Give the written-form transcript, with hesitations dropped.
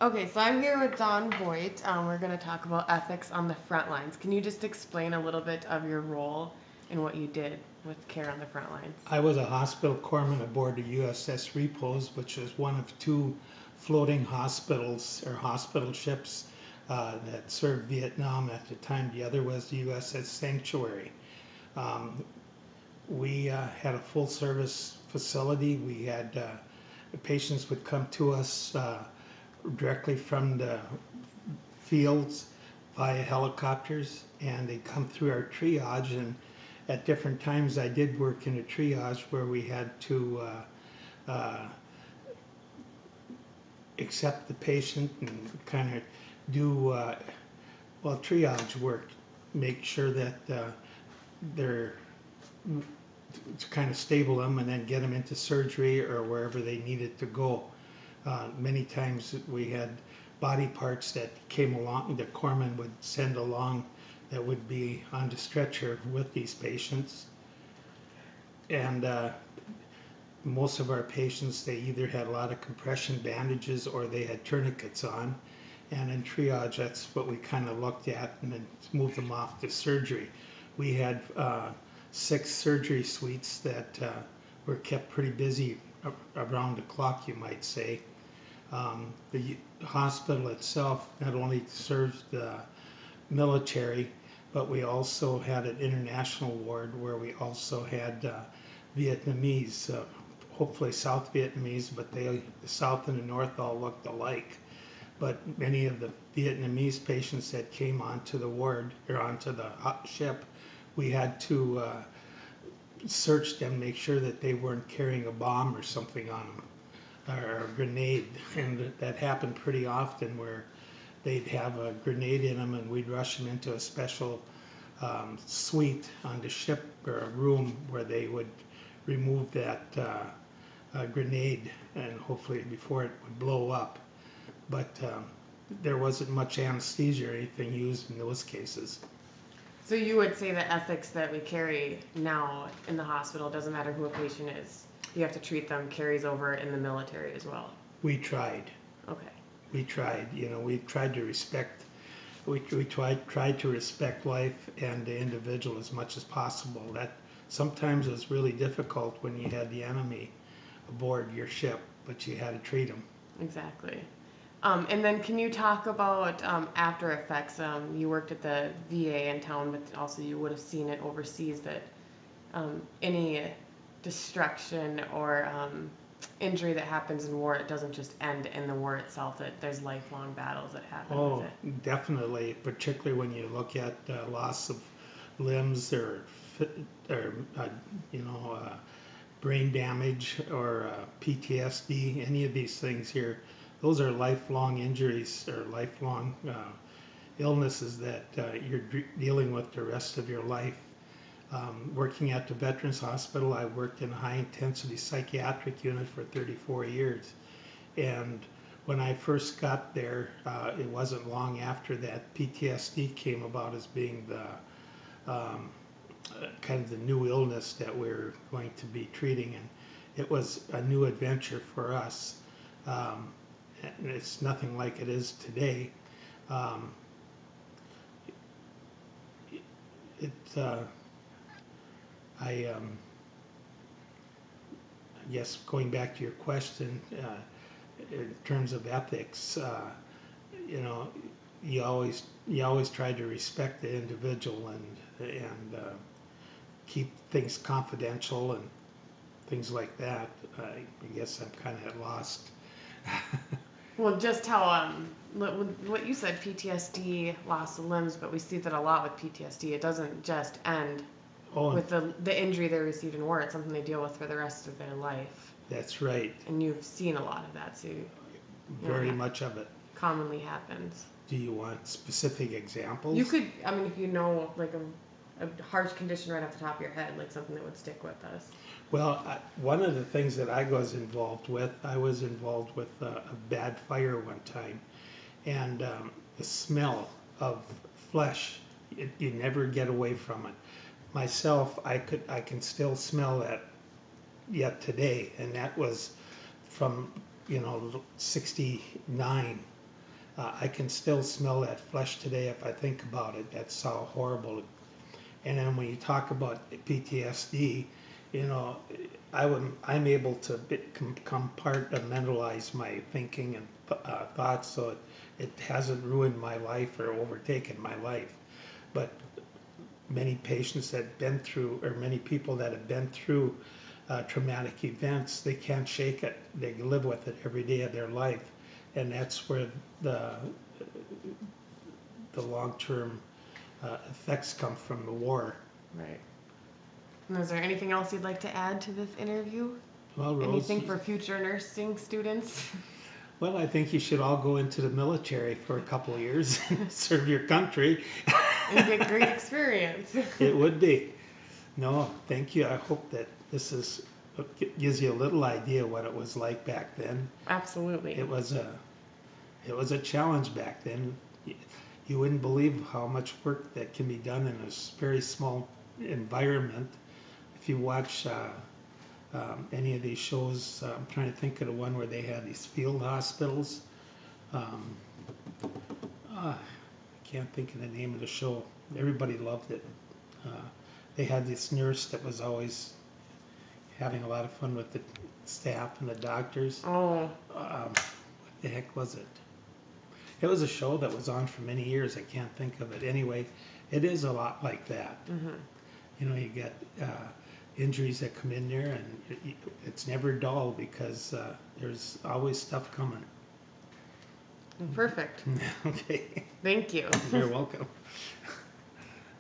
Okay, so I'm here with Don Voigt. We're going to talk about ethics on the front lines. Can you just explain a little bit of your role and what you did with care on the front lines? I was a hospital corpsman aboard the USS Repose, which was one of two floating hospitals or hospital ships that served Vietnam at the time. The other was the USS Sanctuary. Um, we had a full service facility. We had patients would come to us directly from the fields via helicopters, and they come through our triage. And at different times, I did work in a triage where we had to accept the patient and kind of do triage work, make sure that they're to kind of stable them and then get them into surgery or wherever they needed to go. Many times we had body parts that came along, the corpsman would send along that would be on the stretcher with these patients. And most of our patients, they either had a lot of compression bandages or they had tourniquets on. And in triage, that's what we kind of looked at and then moved them off to surgery. We had 6 surgery suites that were kept pretty busy around the clock, you might say. The hospital itself not only serves the military, but we also had an international ward where we also had Vietnamese, hopefully South Vietnamese, but the South and the North all looked alike. But many of the Vietnamese patients that came onto the ward or onto the ship, we had to search them, make sure that they weren't carrying a bomb or something on them, or a grenade. And that happened pretty often where they'd have a grenade in them and we'd rush them into a special suite on the ship or a room where they would remove that grenade and hopefully before it would blow up. But there wasn't much anesthesia or anything used in those cases. So you would say the ethics that we carry now in the hospital, doesn't matter who a patient is, you have to treat them, carries over in the military as well. We tried. Okay. We tried. We tried to respect. We tried to respect life and the individual as much as possible. That sometimes was really difficult when you had the enemy aboard your ship, but you had to treat them. Exactly. And then can you talk about after effects? You worked at the VA in town, but also you would have seen it overseas that any destruction or injury that happens in war, it doesn't just end in the war itself, that there's lifelong battles that happen with it. Definitely, particularly when you look at loss of limbs or brain damage or PTSD, any of these things here. Those are lifelong injuries or lifelong illnesses that you're dealing with the rest of your life. Working at the Veterans Hospital, I worked in a high-intensity psychiatric unit for 34 years. And when I first got there, it wasn't long after that PTSD came about as being the kind of the new illness that we're going to be treating. And it was a new adventure for us. And it's nothing like it is today. I guess going back to your question, in terms of ethics, you always try to respect the individual and keep things confidential and things like that. I guess I'm kind of at lost. Well, just how what you said, PTSD, loss of limbs, but we see that a lot with PTSD. It doesn't just end with the injury they received in war. It's something they deal with for the rest of their life. That's right. And you've seen a lot of that, so very much of it commonly happens. Do you want specific examples? You could, I mean, if you know like a harsh condition right off the top of your head, like something that would stick with us. Well, one of the things that I was involved with a bad fire one time, and the smell of flesh, you never get away from it. Myself, I can still smell that yet today, and that was from 69 I can still smell that flesh today if I think about it. That's how horrible. And then when you talk about PTSD, you know, I'm able to compartmentalize my thinking and thoughts, so it hasn't ruined my life or overtaken my life. But many patients that have been through, or many people that have been through traumatic events, they can't shake it. They live with it every day of their life, and that's where the long-term effects come from the war. Right. And is there anything else you'd like to add to this interview? Well, Rose, Anything for future nursing students? well, I think you should all go into the military for a couple of years and serve your country. And get great experience. It would be. No, thank you. I hope that this gives you a little idea what it was like back then. Absolutely. It was a challenge back then. You wouldn't believe how much work that can be done in a very small environment. If you watch any of these shows, I'm trying to think of the one where they had these field hospitals. I can't think of the name of the show. Everybody loved it. They had this nurse that was always having a lot of fun with the staff and the doctors. Oh. What the heck was it? It was a show that was on for many years. I can't think of it. Anyway, it is a lot like that. Mm-hmm. You know, you get injuries that come in there, and it's never dull because there's always stuff coming. Perfect. Okay. Thank you. You're welcome.